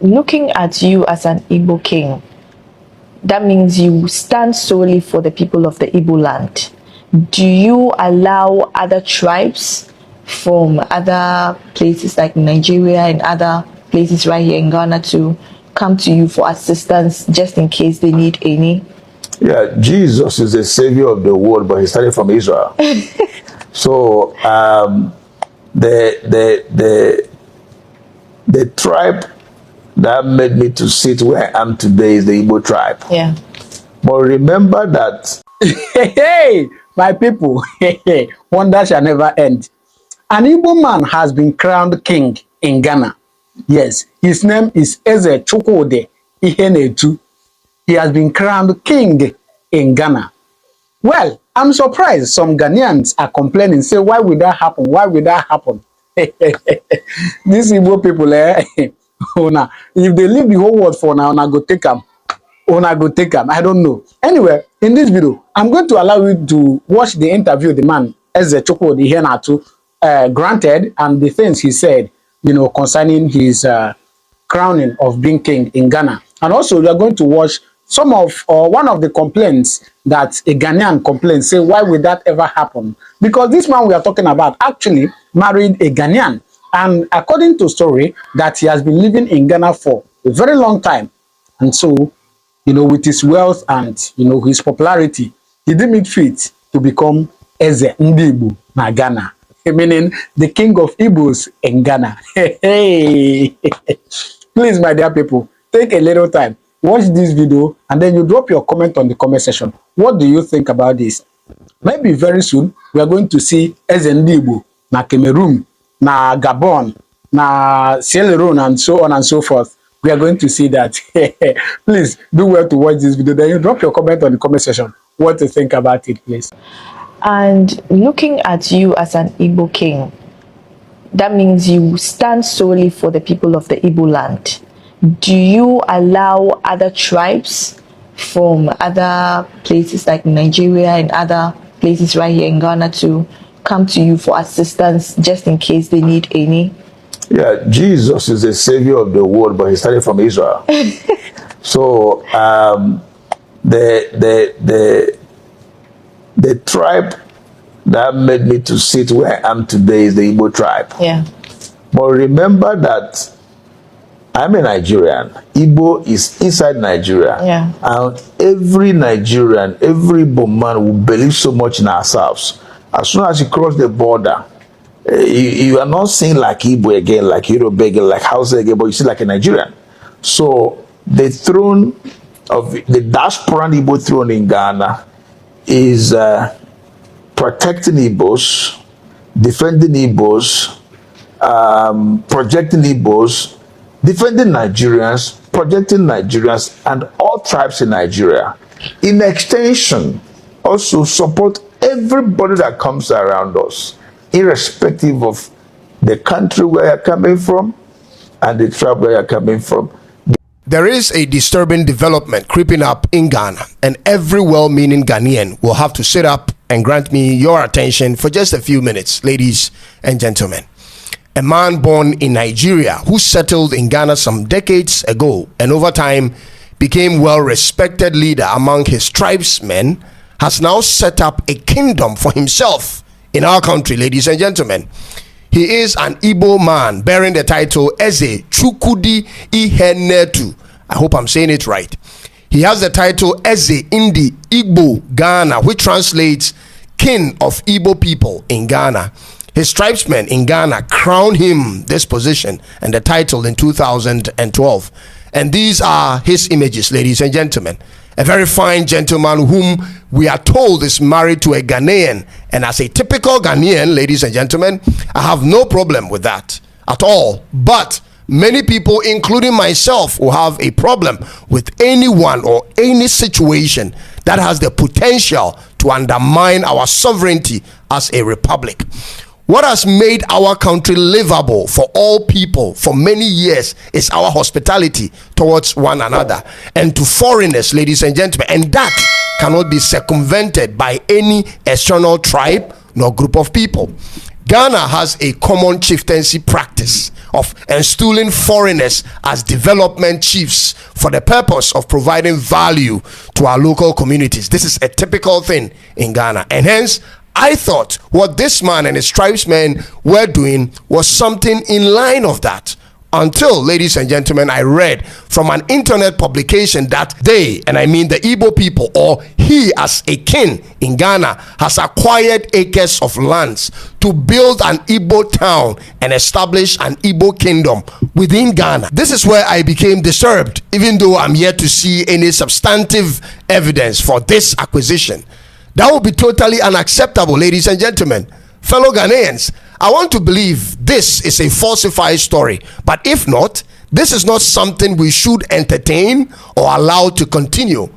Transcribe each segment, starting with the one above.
looking at you as an Igbo king, that means you stand solely for the people of the Igbo land. Do you allow other tribes from other places like Nigeria and other places right here in Ghana to come to you for assistance just in case they need any? Yeah, Jesus is the savior of the world, but he started from Israel. So the tribe that made me to sit where I am today is the Igbo tribe. Yeah. But remember that. Hey, my people, wonder shall never end. An Igbo man has been crowned king in Ghana. Yes, his name is Eze Chukwude Ihenetu. He has been crowned king in Ghana. Well, I'm surprised some Ghanaians are complaining, say, why would that happen? Why would that happen? These Igbo people, if they leave the whole world for now, I go take them. I don't know. Anyway, in this video, I'm going to allow you to watch the interview the man, Eze Chukwude Ihenetu, granted, and the things he said, concerning his crowning of being king in Ghana. And also, we are going to watch some of one of the complaints that a Ghanaian complains, say, why would that ever happen? Because this man we are talking about actually married a Ghanaian, and according to story, that he has been living in Ghana for a very long time. And so, with his wealth and his popularity, he deemed it fit to become Eze Ndibu na Ghana, meaning the king of Igbos in Ghana. Hey, please, my dear people, take a little time, watch this video, and then you drop your comment on the comment section. What do you think about this? Maybe very soon we are going to see Eze Ndibu na Cameroon, na Gabon, na Sierra Leone, and so on and so forth. We are going to see that. Please do well to watch this video. Then you drop your comment on the comment section. What to think about it, please. And looking at you as an Igbo king, that means you stand solely for the people of the Igbo land. Do you allow other tribes from other places like Nigeria and other places right here in Ghana to come to you for assistance just in case they need any? Yeah, Jesus is the savior of the world, but he started from Israel. So the tribe that made me to sit where I am today is the Igbo tribe. Yeah. But remember that I'm a Nigerian. Igbo is inside Nigeria. Yeah. And every Nigerian, every Igbo man will believe so much in ourselves. As soon as you cross the border, you are not seeing like Igbo again, like Yoruba again, like Hausa again, but you see like a Nigerian. So the throne of the diaspora Igbo throne in Ghana is protecting Igbos, defending Igbos, projecting Igbos, defending Nigerians, projecting Nigerians, and all tribes in Nigeria. In extension, also support everybody that comes around us, irrespective of the country where you're coming from and the tribe where you're coming from. There is a disturbing development creeping up in Ghana, and every well-meaning Ghanaian will have to sit up and grant me your attention for just a few minutes, ladies and gentlemen. A man born in Nigeria who settled in Ghana some decades ago and over time became well-respected leader among his tribesmen has now set up a kingdom for himself in our country, ladies and gentlemen. He is an Igbo man bearing the title Eze Chukwude Ihenetu. I hope I'm saying it right. He has the title Eze Indi Igbo Ghana, which translates King of Igbo people in Ghana. His tribesmen in Ghana crowned him this position and the title in 2012. And these are his images, ladies and gentlemen. A very fine gentleman whom we are told is married to a Ghanaian. And as a typical Ghanaian, ladies and gentlemen, I have no problem with that at all. But many people, including myself, will have a problem with anyone or any situation that has the potential to undermine our sovereignty as a republic. What has made our country livable for all people for many years is our hospitality towards one another and to foreigners, ladies and gentlemen. And that cannot be circumvented by any external tribe nor group of people. Ghana has a common chieftaincy practice of installing foreigners as development chiefs for the purpose of providing value to our local communities. This is a typical thing in Ghana, and hence I thought what this man and his tribesmen were doing was something in line of that. Until, ladies and gentlemen, I read from an internet publication that they, and I mean the Igbo people, or he as a king in Ghana, has acquired acres of lands to build an Igbo town and establish an Igbo kingdom within Ghana. This is where I became disturbed, even though I'm yet to see any substantive evidence for this acquisition. That would be totally unacceptable, ladies and gentlemen. Fellow Ghanaians, I want to believe this is a falsified story, but if not, this is not something we should entertain or allow to continue.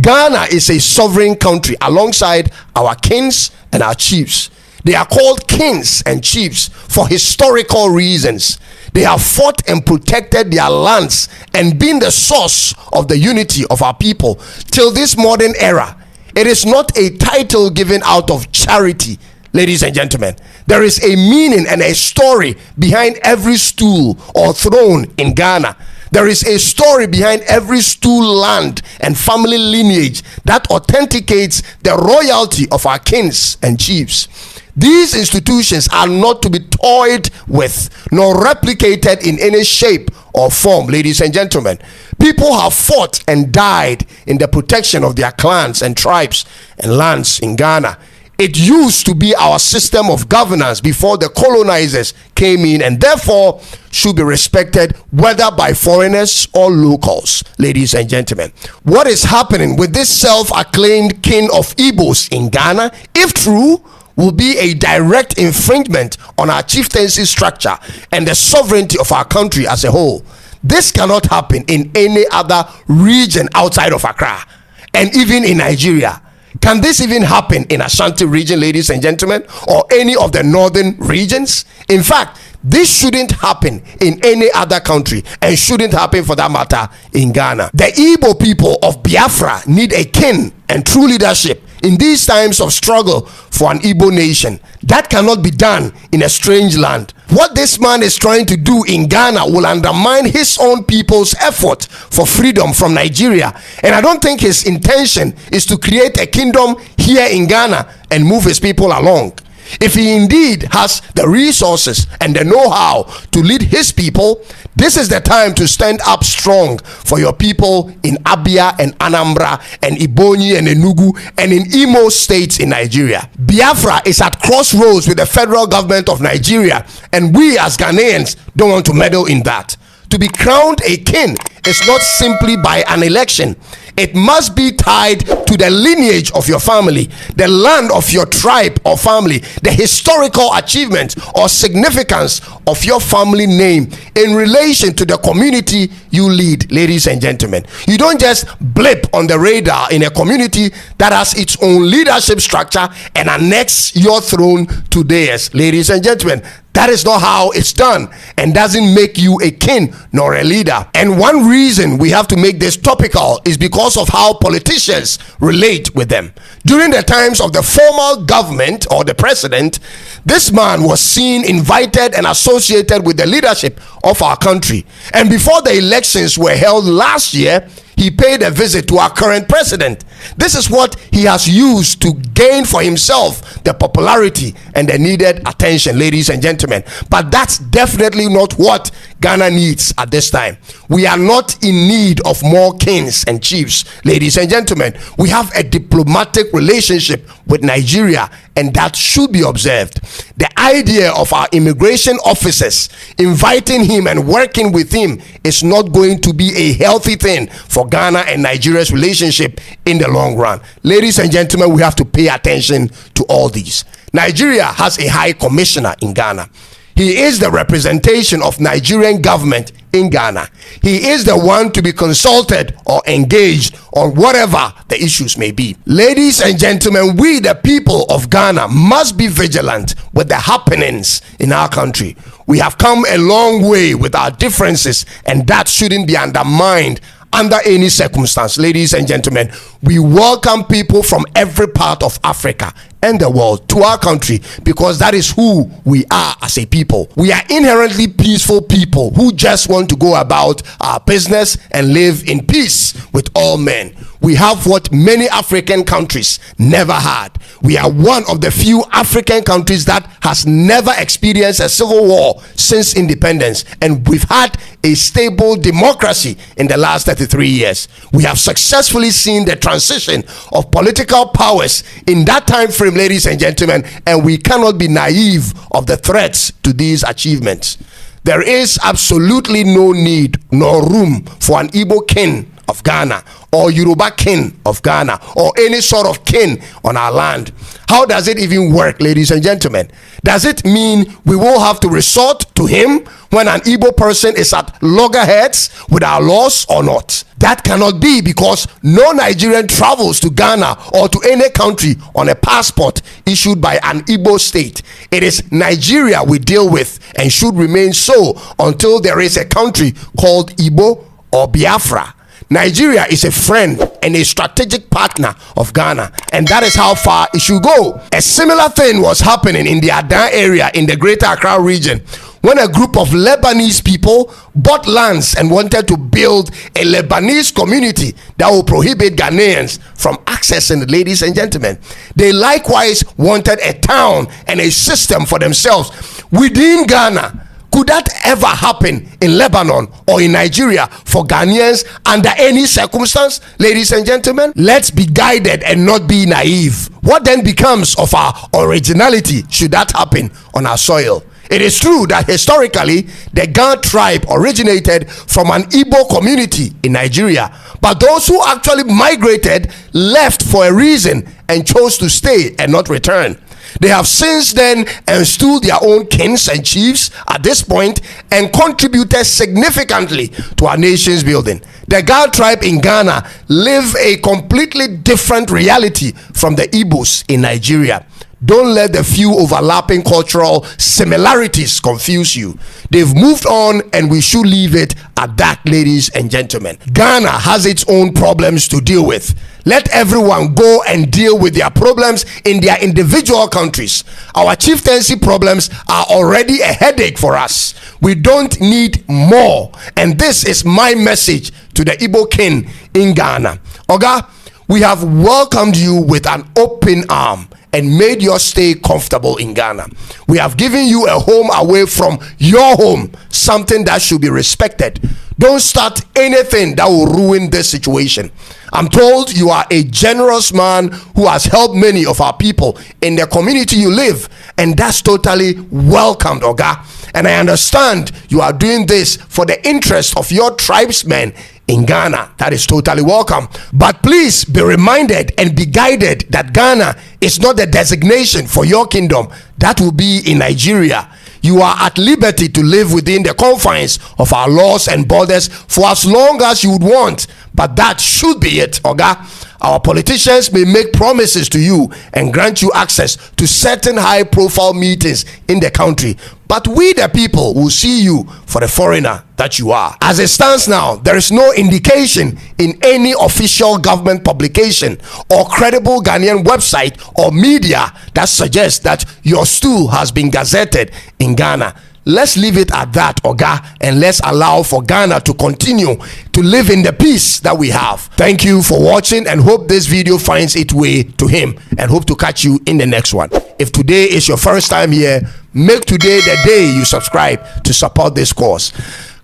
Ghana is a sovereign country alongside our kings and our chiefs. They are called kings and chiefs for historical reasons. They have fought and protected their lands and been the source of the unity of our people till this modern era. It is not a title given out of charity, ladies and gentlemen. There is a meaning and a story behind every stool or throne in Ghana. There is a story behind every stool, land, and family lineage that authenticates the royalty of our kings and chiefs. These institutions are not to be toyed with nor replicated in any shape or form, ladies and gentlemen. People have fought and died in the protection of their clans and tribes and lands in Ghana. It used to be our system of governance before the colonizers came in, and therefore should be respected whether by foreigners or locals, ladies and gentlemen. What is happening with this self-acclaimed king of Igbos in Ghana, if true, will be a direct infringement on our chieftaincy structure and the sovereignty of our country as a whole. This cannot happen in any other region outside of Accra, and even in Nigeria. Can this even happen in Ashanti region, ladies and gentlemen, or any of the northern regions? In fact, this shouldn't happen in any other country, and shouldn't happen for that matter in Ghana. The Igbo people of Biafra need a king and true leadership in these times of struggle for an Igbo nation. That cannot be done in a strange land. What this man is trying to do in Ghana will undermine his own people's effort for freedom from Nigeria. And I don't think his intention is to create a kingdom here in Ghana and move his people along. If he indeed has the resources and the know-how to lead his people, this is the time to stand up strong for your people in Abia and Anambra and Ebonyi and Enugu and in Imo states in Nigeria. Biafra is at crossroads with the federal government of Nigeria, and we as Ghanaians don't want to meddle in that. To be crowned a king is not simply by an election. It must be tied to the lineage of your family, the land of your tribe or family, the historical achievements or significance of your family name in relation to the community you lead, ladies and gentlemen. You don't just blip on the radar in a community that has its own leadership structure and annex your throne to theirs, ladies and gentlemen. That is not how it's done, and doesn't make you a king nor a leader. And one reason we have to make this topical is because of how politicians relate with them. During the times of the formal government or the president, this man was seen, invited, and associated with the leadership of our country. And before the elections were held last year, he paid a visit to our current president. This is what he has used to gain for himself the popularity and the needed attention, ladies and gentlemen. But that's definitely not what Ghana needs at this time. We are not in need of more kings and chiefs, ladies and gentlemen. We have a diplomatic relationship with Nigeria, and that should be observed. The idea of our immigration officers inviting him and working with him is not going to be a healthy thing for Ghana and Nigeria's relationship in the long run. Ladies and gentlemen, we have to pay attention to all these. Nigeria has a high commissioner in Ghana. He is the representation of Nigerian government in Ghana. He is the one to be consulted or engaged on whatever the issues may be. Ladies and gentlemen, we the people of Ghana must be vigilant with the happenings in our country. We have come a long way with our differences, and that shouldn't be undermined under any circumstance. Ladies and gentlemen, we welcome people from every part of Africa, and the world to our country, because that is who we are as a people. We are inherently peaceful people who just want to go about our business and live in peace with all men. We have what many African countries never had. We are one of the few African countries that has never experienced a civil war since independence, and we've had a stable democracy in the last 33 years. We have successfully seen the transition of political powers in that time frame, ladies and gentlemen, and we cannot be naive of the threats to these achievements. There is absolutely no need nor room for an Igbo king of Ghana or Yoruba king of Ghana or any sort of king on our land. How does it even work, ladies and gentlemen? Does it mean we will have to resort to him when an Igbo person is at loggerheads with our laws or not? That cannot be, because no Nigerian travels to Ghana or to any country on a passport issued by an Igbo state. It is Nigeria we deal with and should remain so until there is a country called Igbo or Biafra. Nigeria is a friend and a strategic partner of Ghana, and that is how far it should go. A similar thing was happening in the Adan area in the Greater Accra region, when a group of Lebanese people bought lands and wanted to build a Lebanese community that will prohibit Ghanaians from accessing it, ladies and gentlemen. They likewise wanted a town and a system for themselves within Ghana. Could that ever happen in Lebanon or in Nigeria for Ghanaians under any circumstance? Ladies and gentlemen, let's be guided and not be naive. What then becomes of our originality should that happen on our soil? It is true that historically the Ga tribe originated from an Igbo community in Nigeria, but those who actually migrated left for a reason and chose to stay and not return. They have since then installed their own kings and chiefs at this point and contributed significantly to our nation's building. The Ga tribe in Ghana live a completely different reality from the Igbos in Nigeria. Don't let the few overlapping cultural similarities confuse you. They've moved on, and we should leave it at that, ladies and gentlemen. Ghana has its own problems to deal with. Let everyone go and deal with their problems in their individual countries. Our chieftaincy problems are already a headache for us. We don't need more. And this is my message to the Igbo king in Ghana. Oga, we have welcomed you with an open arm and made your stay comfortable in Ghana. We have given you a home away from your home, something that should be respected. Don't start anything that will ruin this situation. I'm told you are a generous man who has helped many of our people in the community you live, and that's totally welcomed, Oga. And I understand you are doing this for the interest of your tribesmen in Ghana. That is totally welcome. But please be reminded and be guided that Ghana is not the designation for your kingdom. That will be in Nigeria. You are at liberty to live within the confines of our laws and borders for as long as you would want. But that should be it, Oga. Our politicians may make promises to you and grant you access to certain high-profile meetings in the country, but we the people will see you for the foreigner that you are. As it stands now, there is no indication in any official government publication or credible Ghanaian website or media that suggests that your stool has been gazetted in Ghana. Let's leave it at that, Oga, and let's allow for Ghana to continue to live in the peace that we have. Thank you for watching, and hope this video finds its way to him, and hope to catch you in the next one. If today is your first time here, make today the day you subscribe to support this cause.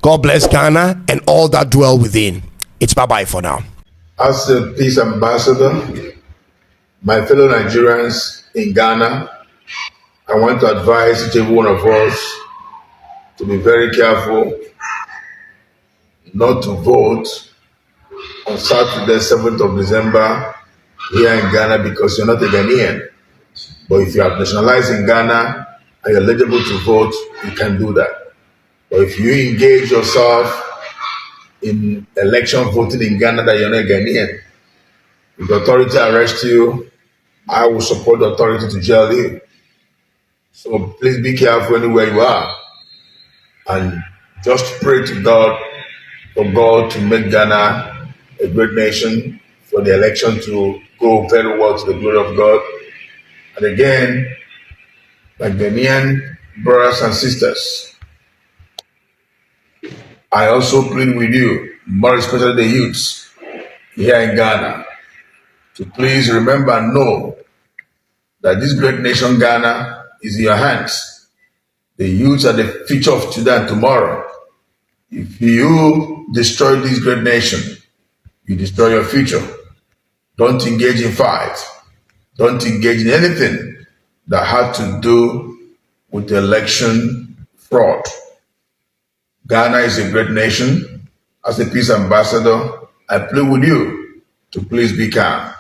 God bless Ghana and all that dwell within. It's bye-bye for now. As the peace ambassador, my fellow Nigerians in Ghana, I want to advise each and every one of us to be very careful not to vote on Saturday, 7th of December here in Ghana, because you're not a Ghanaian. But if you are nationalized in Ghana and you're eligible to vote, you can do that. But if you engage yourself in election voting in Ghana that you're not Ghanaian, if the authority arrests you, I will support the authority to jail you. So please be careful anywhere you are, and just pray to God for God to make Ghana a great nation, for the election to go very well to the glory of God. And again, my Ghanaian brothers and sisters, I also plead with you, more especially the youths here in Ghana, to please remember and know that this great nation Ghana is in your hands. The youths are the future of today and tomorrow. If you destroy this great nation, you destroy your future. Don't engage in fight. Don't engage in anything that had to do with election fraud. Ghana is a great nation. As a peace ambassador, I plead with you to please be calm.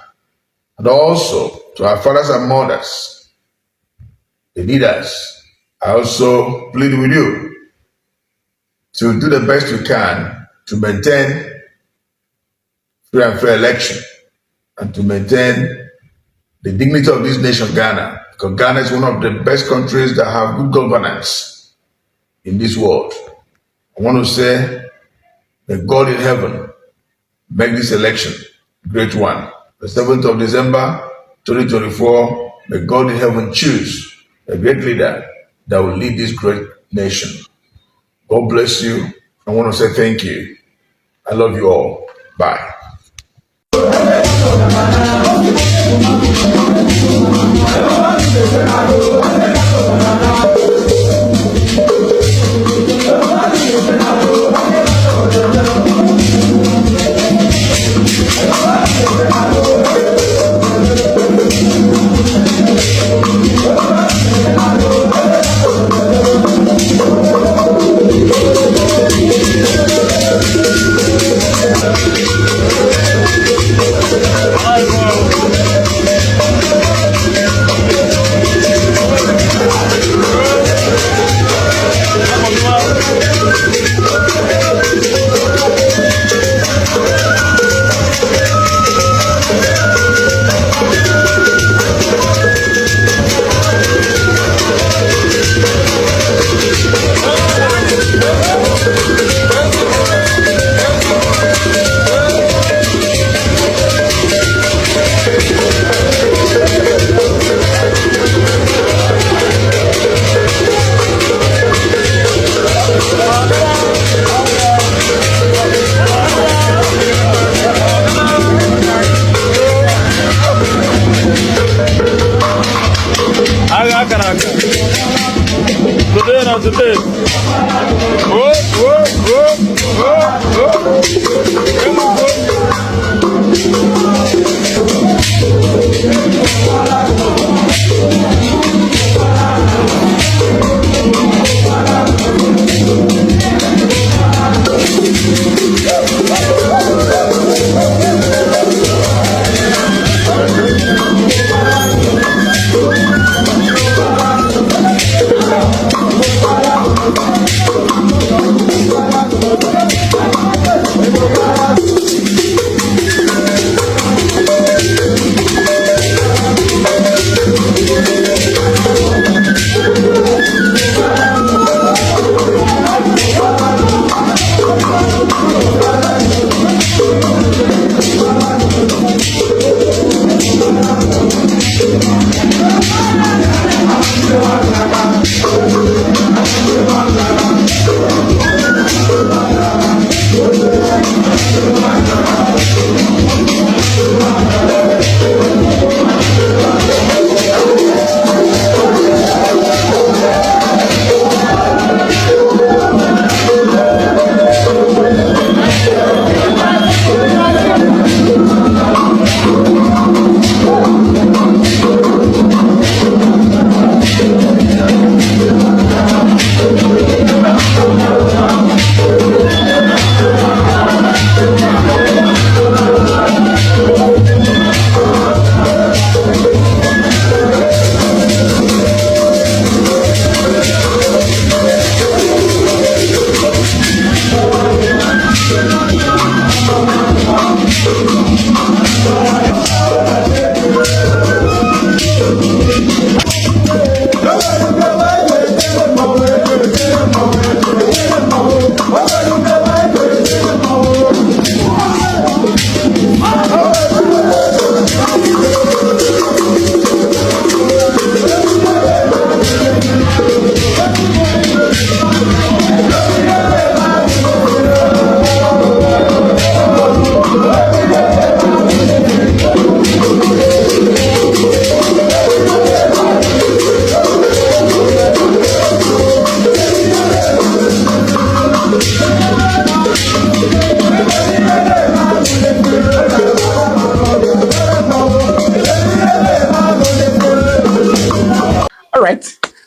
And also to our fathers and mothers, the leaders, I also plead with you to do the best you can to maintain free and fair election and to maintain the dignity of this nation, Ghana, because Ghana is one of the best countries that have good governance in this world. I want to say, may God in heaven make this election a great one. The 7th of December, 2024, may God in heaven choose a great leader that will lead this great nation. God bless you. I want to say thank you. I love you all. Bye.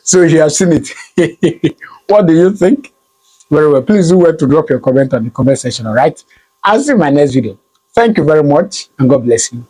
So you have seen it. What do you think? Very well. Please do well to drop your comment on the comment section, all right? I'll see you in my next video. Thank you very much, and God bless you.